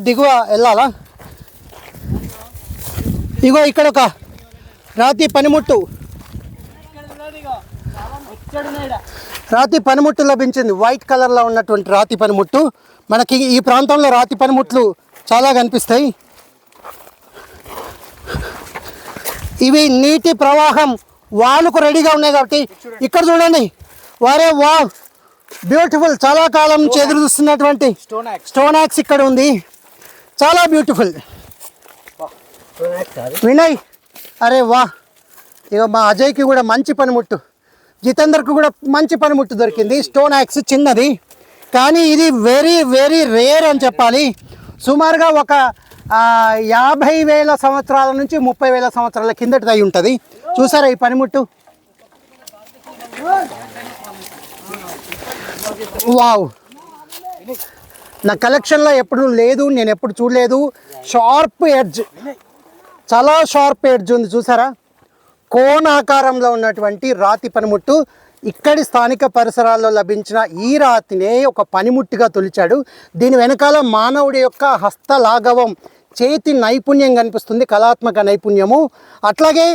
దిగువ వెళ్ళాలా? ఇగో ఇక్కడ ఒక రాతి పనిముట్టు లభించింది. వైట్ కలర్లో ఉన్నటువంటి రాతి పనిముట్టు. మనకి ఈ ప్రాంతంలో రాతి పనిముట్లు చాలా కనిపిస్తాయి. ఇవి నీటి ప్రవాహం వాలుకు రెడీగా ఉన్నాయి కాబట్టి ఇక్కడ చూడండి. వారే వా బ్యూటిఫుల్. చాలా కాలం నుంచి ఎదురు చూస్తున్నటువంటి స్టోన్ యాక్స్ ఇక్కడ ఉంది. చాలా బ్యూటిఫుల్. వినయ్, అరే వా. ఇక మా అజయ్కి కూడా మంచి పనిముట్టు, జితేందర్కి కూడా మంచి పనిముట్టు దొరికింది. స్టోన్ యాక్స్ చిన్నది, కానీ ఇది వెరీ వెరీ రేర్ అని చెప్పాలి. సుమారుగా ఒక 50,000 సంవత్సరాల నుంచి 30,000 సంవత్సరాల కిందటిది అయి ఉంటుంది. చూసారా ఈ పనిముట్టు? వావ్, నా కలెక్షన్లో ఎప్పుడు లేదు, నేను ఎప్పుడు చూడలేదు. షార్ప్ ఎడ్జ్, చాలా షార్ప్ ఎడ్జ్ ఉంది. చూసారా? కోణ ఆకారంలో ఉన్నటువంటి రాతి పనిముట్టు. ఇక్కడి స్థానిక పరిసరాల్లో లభించిన ఈ రాతినే ఒక పనిముట్టుగా తొలిచాడు. దీని వెనకాల మానవుడి యొక్క హస్తలాఘవం, చేతి నైపుణ్యం కనిపిస్తుంది, కళాత్మక నైపుణ్యము. అట్లాగే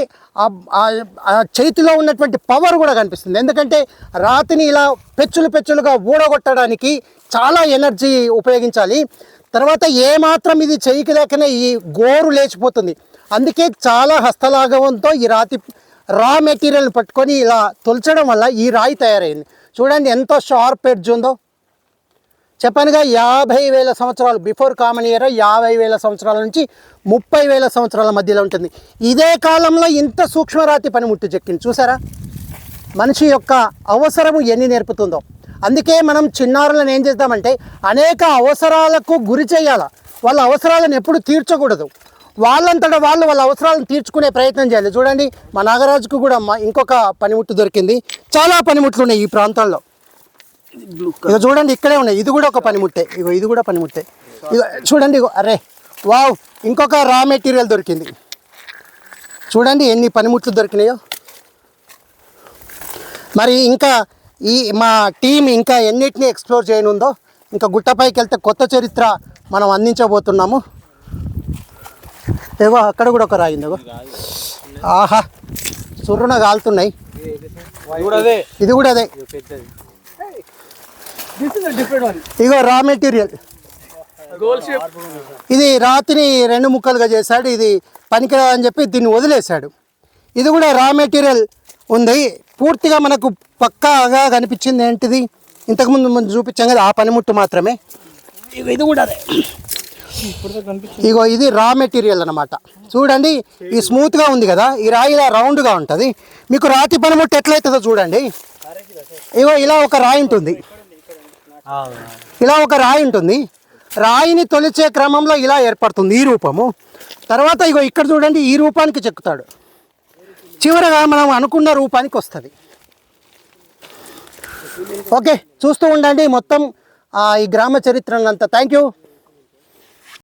చేతిలో ఉన్నటువంటి పవర్ కూడా కనిపిస్తుంది. ఎందుకంటే రాతిని ఇలా పెచ్చులుగా ఊడగొట్టడానికి చాలా ఎనర్జీ ఉపయోగించాలి. తర్వాత ఏమాత్రం ఇది చేయికి లేకనే ఈ గోరు లేచిపోతుంది. అందుకే చాలా హస్తలాఘవంతో ఈ రాతి రా మెటీరియల్ పట్టుకొని ఇలా తొలచడం వల్ల ఈ రాయి తయారైంది. చూడండి ఎంత షార్ప్ ఎడ్జ్ ఉందో. చెప్పానుగా 50,000 సంవత్సరాలు బిఫోర్ కామన్ ఇయర్. 50,000 సంవత్సరాల నుంచి 30,000 సంవత్సరాల మధ్యలో ఉంటుంది. ఇదే కాలంలో ఇంత సూక్ష్మరాతి పనిముట్టు చెక్కింది. చూసారా? మనిషి యొక్క అవసరము ఎన్ని నేర్పుతుందో. అందుకే మనం చిన్నారులను ఏం చేద్దామంటే అనేక అవసరాలకు గురి చేయాలి. వాళ్ళ అవసరాలను ఎప్పుడు తీర్చకూడదు. వాళ్ళంతటా వాళ్ళు వాళ్ళ అవసరాలను తీర్చుకునే ప్రయత్నం చేయాలి. చూడండి, మా నాగరాజుకు కూడా ఇంకొక పనిముట్టు దొరికింది. చాలా పనిముట్లు ఉన్నాయి ఈ ప్రాంతంలో. ఇక చూడండి, ఇక్కడే ఉన్నాయి. ఇది కూడా ఒక పనిముట్టే. ఇగో ఇది కూడా పనిముట్టే. ఇగో చూడండి. ఇగో అరే వావ్, ఇంకొక రా మెటీరియల్ దొరికింది. చూడండి ఎన్ని పనిముట్లు దొరికినాయో. మరి ఇంకా మా టీం ఇంకా ఎన్నిటిని ఎక్స్ప్లోర్ చేయనుందో. ఇంకా గుట్టపైకి వెళ్తే కొత్త చరిత్ర మనం అందించబోతున్నాము. ఏవో అక్కడ కూడా ఒక రాయింది. ఆహా, సుర్రున కాలుతున్నాయి. ఇది కూడా అదే. ఇగో రా మెటీరియల్. ఇది రాతిని 2 ముక్కలుగా చేశాడు. ఇది పనికిరాదని చెప్పి దీన్ని వదిలేశాడు. ఇది కూడా రా మెటీరియల్ ఉంది. పూర్తిగా మనకు పక్కాగా కనిపించింది ఏంటిది, ఇంతకుముందు మనం చూపించాం కదా, ఆ పనిముట్టు మాత్రమే. ఇది కూడా అదే. ఇగో ఇది రా మెటీరియల్ అన్నమాట. చూడండి, ఈ స్మూత్గా ఉంది కదా, ఈ రాయి ఇలా రౌండ్గా ఉంటుంది. మీకు రాతి పనిముట్టు ఎట్లయితుందో చూడండి. ఇగో ఇలా ఒక రాయి ఉంటుంది. ఇలా ఒక రాయి ఉంటుంది. రాయిని తొలిచే క్రమంలో ఇలా ఏర్పడుతుంది ఈ రూపము. తర్వాత ఇగో ఇక్కడ చూడండి, ఈ రూపానికి చెక్కుతాడు. చివరగా మనం అనుకున్న రూపానికి వస్తుంది. ఓకే, చూస్తూ ఉండండి మొత్తం ఈ గ్రామ చరిత్రనంతా. Thank you.